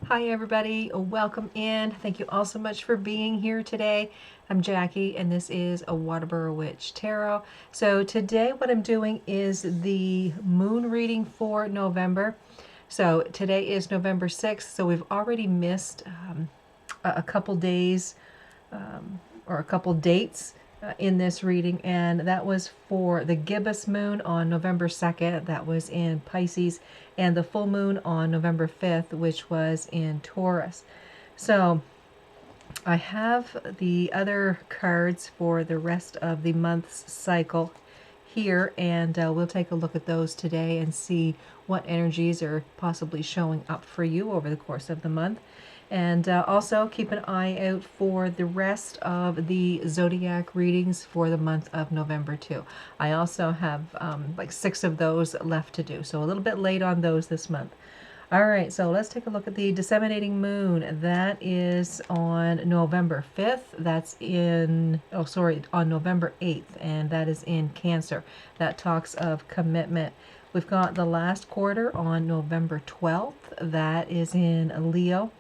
Hi everybody, welcome in. Thank you all so much for being here today. I'm Jackie and this is a Waterboro Witch Tarot. So today what I'm doing is the moon reading for November. So today is November 6th, so we've already missed a couple days or a couple dates in this reading, and that was for the gibbous moon on November 2nd, that was in Pisces, and the full moon on November 5th, which was in Taurus. So I have the other cards for the rest of the month's cycle here, and we'll take a look at those today and see what energies are possibly showing up for you over the course of the month. And also keep an eye out for the rest of the zodiac readings for the month of November too. I also have like 6 of those left to do, so a little bit late on those this month. All right, so let's take a look at the disseminating moon. That is on November 5th. That's in, oh, sorry, on November 8th, and that is in Cancer. That talks of commitment. We've got the last quarter on November 12th. That is in Leo,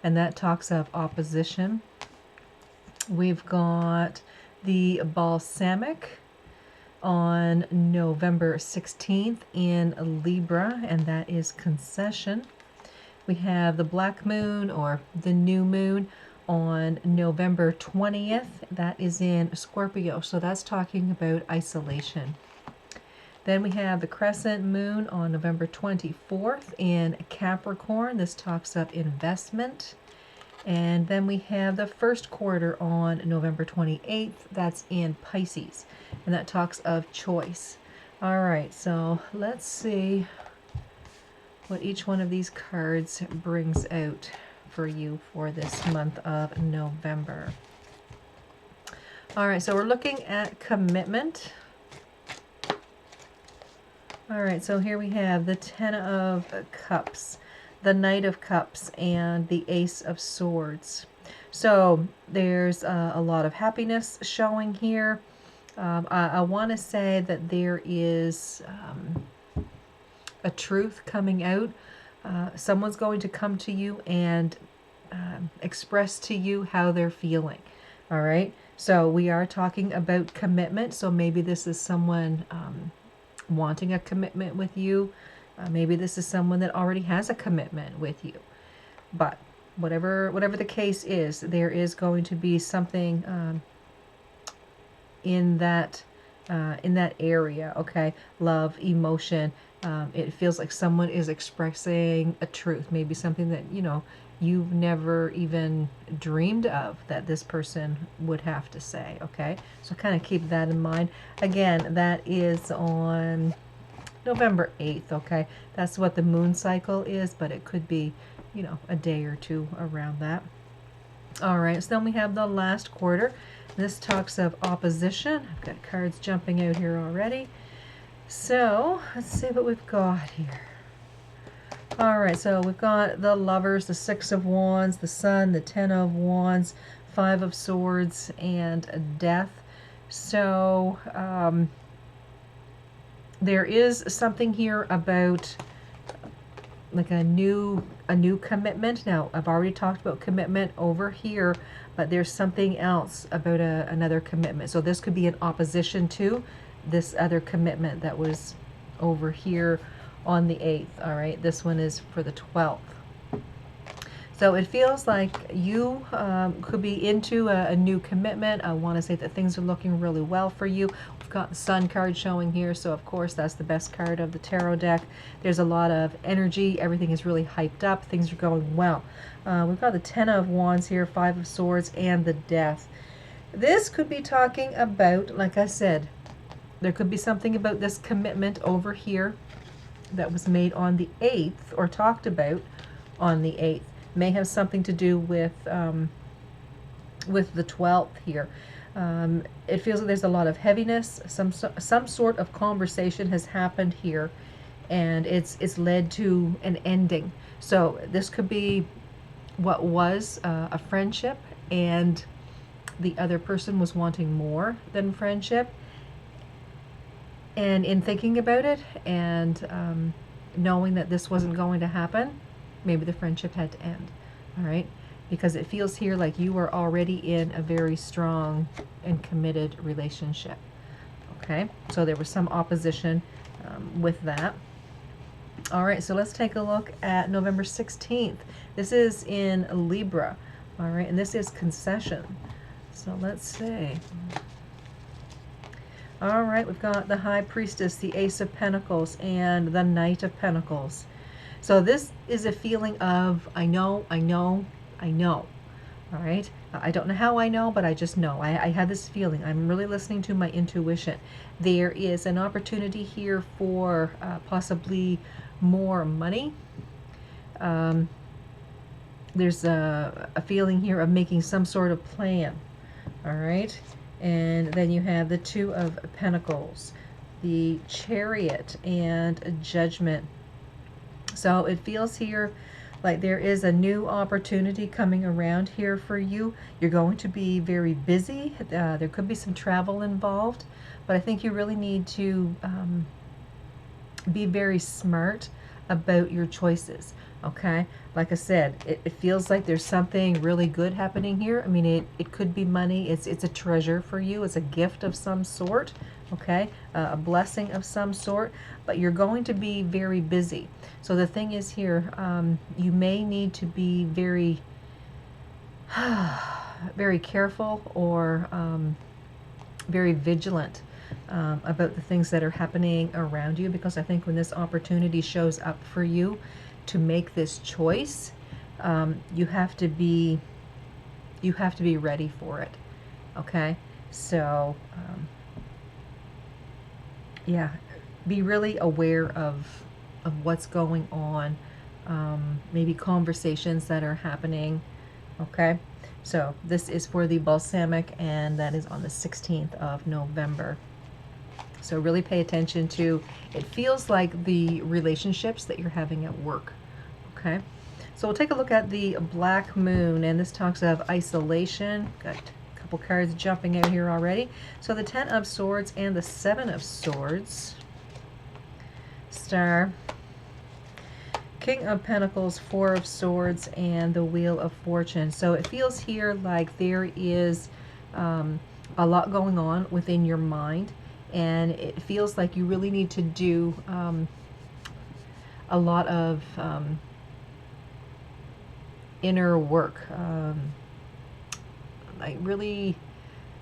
and that talks of opposition. We've got the balsamic on November 16th in Libra, and that is concession. We have the black moon or the new moon on November 20th. That is in Scorpio, so that's talking about isolation. Then we have the crescent moon on November 24th in Capricorn. This talks of investment. And then we have the first quarter on November 28th. That's in Pisces, and that talks of choice. All right, so let's see what each one of these cards brings out for you for this month of November. All right, so we're looking at commitment. All right, so here we have the Ten of Cups, the Knight of Cups, and the Ace of Swords. So there's a lot of happiness showing here. I want to say that there is a truth coming out. Someone's going to come to you and express to you how they're feeling. All right, so we are talking about commitment. So maybe this is someone wanting a commitment with you. Maybe this is someone that already has a commitment with you. But whatever the case is, there is going to be something in that area. Okay, love, emotion. It feels like someone is expressing a truth, maybe something that you've never even dreamed of that this person would have to say. Okay, so kind of keep that in mind. Again, that is on November 8th. Okay, that's what the moon cycle is, but it could be a day or two around that. All right, so then we have the last quarter. This talks of opposition. I've got cards jumping out here already. So let's see what we've got here. All right, so we've got the Lovers, the Six of Wands, the Sun, the Ten of Wands, Five of Swords, and Death. So there is something here about like a new commitment. Now, I've already talked about commitment over here, but there's something else about another commitment. So this could be in opposition to this other commitment that was over here on the 8th. All right, this one is for the 12th. So it feels like you could be into a new commitment. I want to say that things are looking really well for you. We've got the Sun card showing here, so of course that's the best card of the tarot deck. There's a lot of energy. Everything is really hyped up. Things are going well. We've got the Ten of Wands here, Five of Swords, and the Death. This could be talking about, like I said, there could be something about this commitment over here that was made on the 8th or talked about on the 8th. May have something to do with the 12th here. It feels like there's a lot of heaviness. Some sort of conversation has happened here, and it's led to an ending. So this could be what was a friendship, and the other person was wanting more than friendship. And in thinking about it and knowing that this wasn't going to happen, maybe the friendship had to end. All right, because it feels here like you are already in a very strong and committed relationship. Okay, so there was some opposition with that. All right, so let's take a look at November 16th. This is in Libra. All right, and this is concession. So let's see. All right, we've got the High Priestess, the Ace of Pentacles, and the Knight of Pentacles. So this is a feeling of, I know, I know, I know. All right, I don't know how I know, but I just know. I have this feeling. I'm really listening to my intuition. There is an opportunity here for possibly more money. There's a feeling here of making some sort of plan. All right, and then you have the Two of Pentacles, the Chariot, and a Judgment. So it feels here like there is a new opportunity coming around here for you. You're going to be very busy. There could be some travel involved, but I think you really need to be very smart about your choices. Okay, like I said, it feels like there's something really good happening here. I mean, it could be money. It's a treasure for you. It's a gift of some sort. Okay, a blessing of some sort, but you're going to be very busy. So the thing is here, you may need to be very very careful, or very vigilant about the things that are happening around you, because I think when this opportunity shows up for you to make this choice, you have to be ready for it. Okay, so yeah, be really aware of what's going on, maybe conversations that are happening. Okay, so this is for the balsamic, and that is on the 16th of November. So really pay attention to, it feels like the relationships that you're having at work. Okay, so we'll take a look at the Black Moon, and this talks of isolation. Got a couple cards jumping out here already. So the Ten of Swords and the Seven of Swords. Star, King of Pentacles, Four of Swords, and the Wheel of Fortune. So it feels here like there is a lot going on within your mind, and it feels like you really need to do a lot of inner work, like really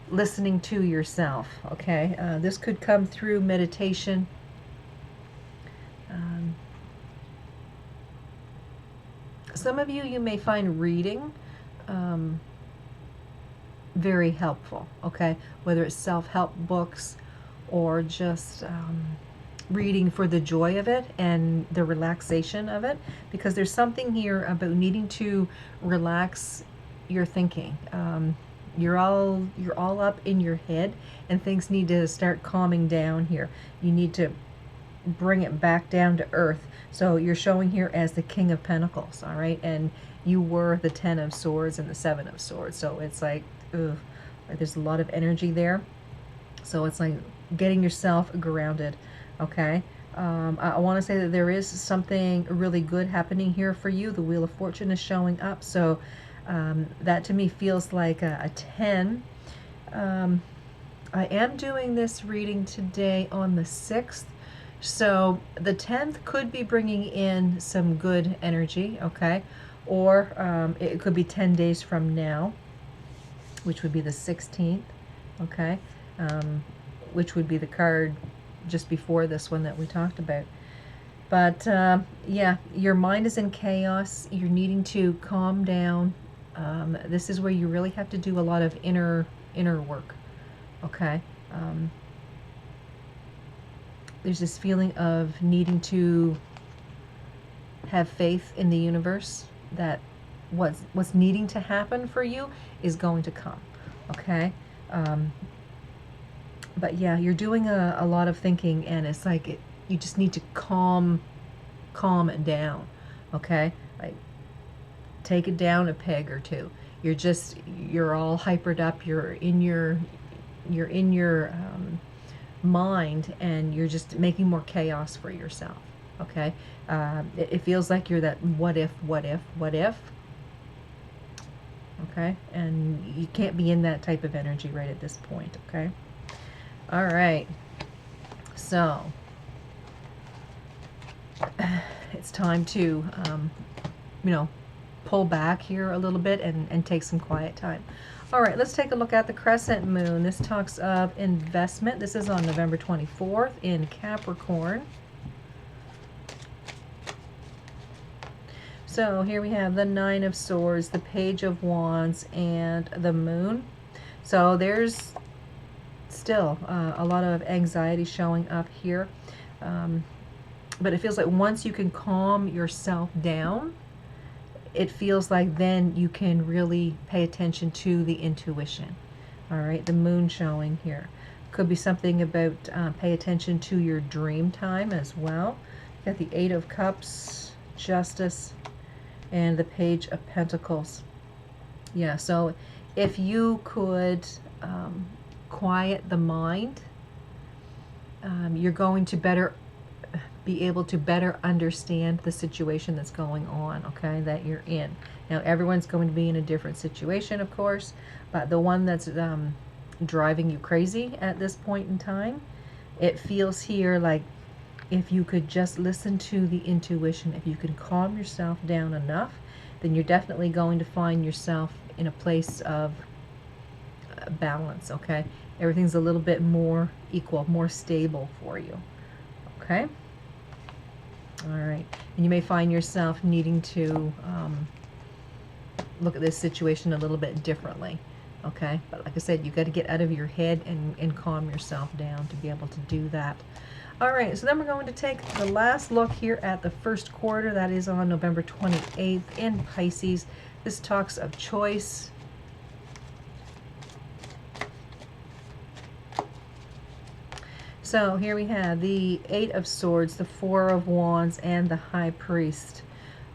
listening to yourself. Okay, this could come through meditation. Some of you may find reading very helpful, okay? Whether it's self-help books or just reading for the joy of it and the relaxation of it, because there's something here about needing to relax your thinking. You're all up in your head, and things need to start calming down here. You need to bring it back down to earth. So you're showing here as the King of Pentacles, all right? And you were the Ten of Swords and the Seven of Swords. So it's like, ugh, like there's a lot of energy there. So it's like getting yourself grounded, okay? I want to say that there is something really good happening here for you. The Wheel of Fortune is showing up. So that to me feels like a 10. I am doing this reading today on the 6th. So the 10th could be bringing in some good energy, okay? Or it could be 10 days from now, which would be the 16th, okay? Which would be the card just before this one that we talked about. But yeah, your mind is in chaos. You're needing to calm down. This is where you really have to do a lot of inner work, okay? There's this feeling of needing to have faith in the universe that what's needing to happen for you is going to come, okay? But yeah, you're doing a lot of thinking, and it's like you just need to calm it down, okay? Like take it down a peg or two. You're all hypered up. You're in your mind, and you're just making more chaos for yourself. Okay, it feels like you're that what if, what if, what if. Okay, and you can't be in that type of energy right at this point. Okay, all right, so it's time to you know, pull back here a little bit and take some quiet time. All right, let's take a look at the crescent moon. This talks of investment. This is on November 24th in Capricorn. So here we have the Nine of Swords, the Page of Wands, and the Moon. So there's still a lot of anxiety showing up here. But it feels like once you can calm yourself down, it feels like then you can really pay attention to the intuition. All right, the moon showing here. Could be something about pay attention to your dream time as well. Got the Eight of Cups, Justice, and the Page of Pentacles. Yeah, so if you could quiet the mind, you're going to be able to better understand the situation that's going on, okay, that you're in. Now, everyone's going to be in a different situation, of course, but the one that's driving you crazy at this point in time, it feels here like if you could just listen to the intuition, if you can calm yourself down enough, then you're definitely going to find yourself in a place of balance, okay? Everything's a little bit more equal, more stable for you, okay? All right, and you may find yourself needing to look at this situation a little bit differently, okay? But like I said, you got to get out of your head and calm yourself down to be able to do that. All right, so then we're going to take the last look here at the first quarter. That is on November 28th in Pisces. This talks of choice. So here we have the Eight of Swords, the Four of Wands, and the High Priest.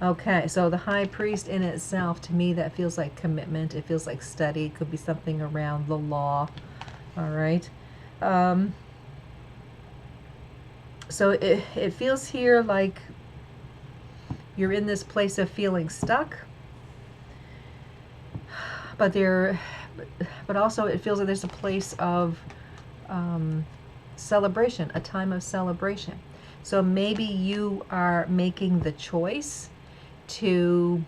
Okay, so the High Priest in itself, to me, that feels like commitment. It feels like study. It could be something around the law. All right. So it feels here like you're in this place of feeling stuck, but also it feels like there's a place of celebration, a time of celebration. So maybe you are making the choice to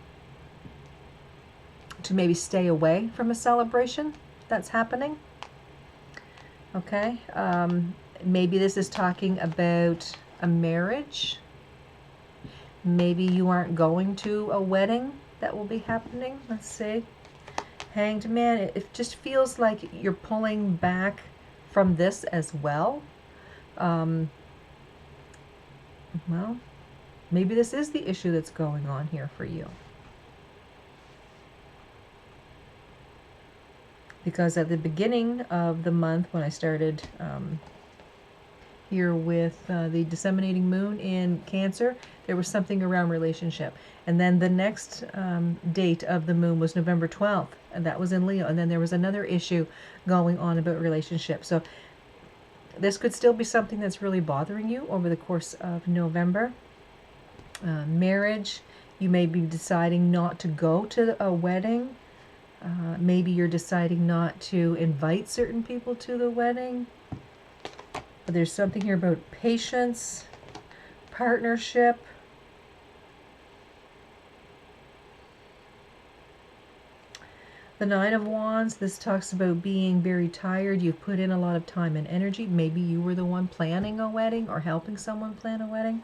maybe stay away from a celebration that's happening. Okay, maybe this is talking about a marriage. Maybe you aren't going to a wedding that will be happening. Let's see. Hanged Man, it just feels like you're pulling back from this as well. Well, maybe this is the issue that's going on here for you. Because at the beginning of the month, when I started here with the disseminating moon in Cancer, there was something around relationship. And then the next date of the moon was November 12th, and that was in Leo. And then there was another issue going on about relationship. So this could still be something that's really bothering you over the course of November. Marriage, you may be deciding not to go to a wedding. Maybe you're deciding not to invite certain people to the wedding. But there's something here about patience, partnership. The Nine of Wands, this talks about being very tired. You've put in a lot of time and energy. Maybe you were the one planning a wedding or helping someone plan a wedding.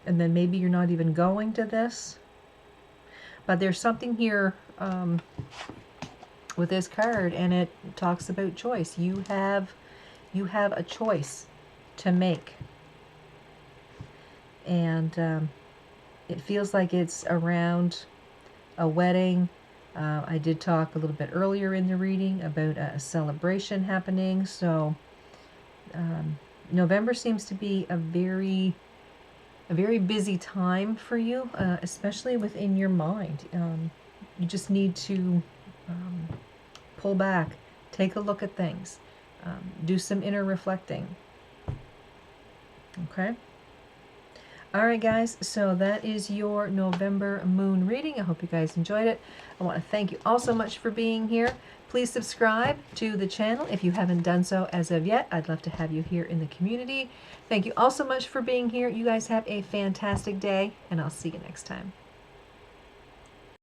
And then maybe you're not even going to this. But there's something here with this card, and it talks about choice. You have a choice to make. And it feels like it's around a wedding. I did talk a little bit earlier in the reading about a celebration happening. So November seems to be a very busy time for you, especially within your mind. You just need to pull back, take a look at things, do some inner reflecting. Okay. All right, guys, so that is your November moon reading. I hope you guys enjoyed it. I want to thank you all so much for being here. Please subscribe to the channel if you haven't done so as of yet. I'd love to have you here in the community. Thank you all so much for being here. You guys have a fantastic day, and I'll see you next time.